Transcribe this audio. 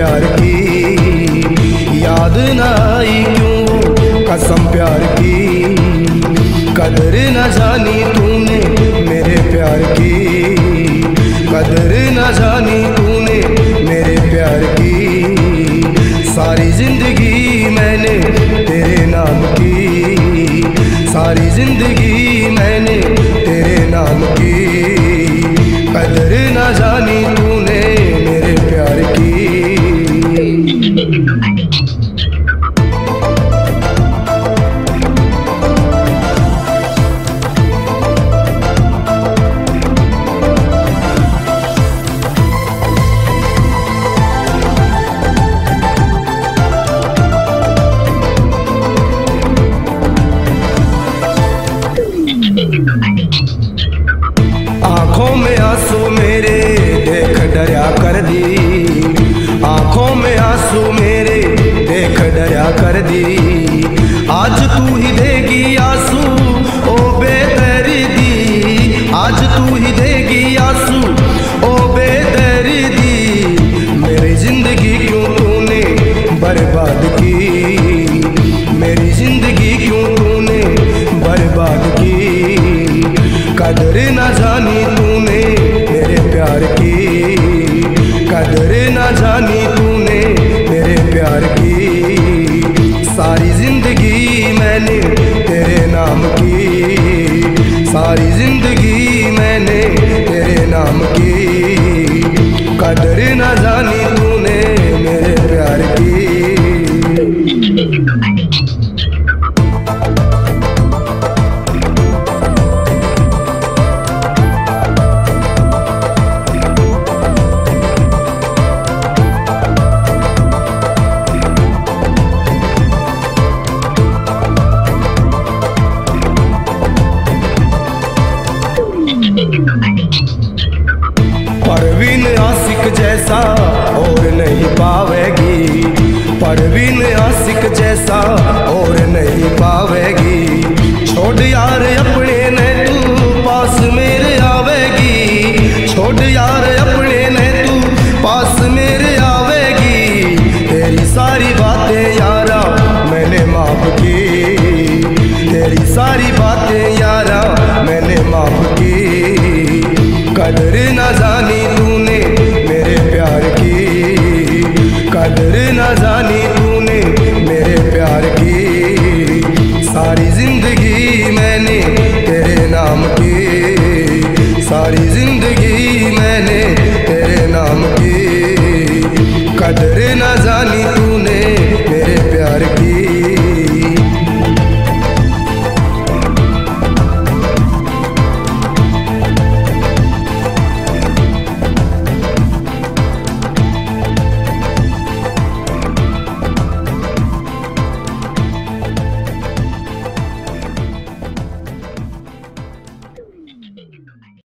प्यार की, याद न आई क्यों कसम प्यार की। कदर न जानी तूने मेरे प्यार की, कदर न जानी तूने मेरे प्यार की। सारी जिंदगी मैंने तेरे नाम की, सारी जिंदगी मैंने तेरे नाम की। कदर न जानी तूने मेरे प्यार की। आँखों में आंसू मेरे देख डरा कर दी, आँखों में आंसू मेरे देख डरा कर दी। आज तू ही देगी आंसू ओ बेदर्दी, आज तू ही देगी आंसू ओ बेदर्दी। मेरी जिंदगी क्यों तूने बर्बाद की, मेरी जिंदगी क्यों तूने बर्बाद की। कदर न जानी तूने मेरे प्यार की, कदर न जानी तूने मेरे प्यार की। सारी जिंदगी मैंने तेरे नाम की, सारी जिंदगी मैंने तेरे नाम की। कदर न जानी तूने मेरे प्यार की। परवीन आशिक जैसा और नहीं पावेगी, परवीन आशिक जैसा और नहीं पावेगी। छोड़ यार अपने ने तू पास मेरे आवेगी, छोड़ यार अपने ने तू पास मेरे आवेगी। तेरी सारी बातें यारा मैंने माफ की, तेरी सारी बातें यारा मैंने माफ की। कदर न जानी तूने मेरे प्यार की, कदर न जानी तूने मेरे प्यार की। सारी जिंदगी मैंने तेरे नाम की, सारी जिंदगी मैंने तेरे नाम की। कदर न जानी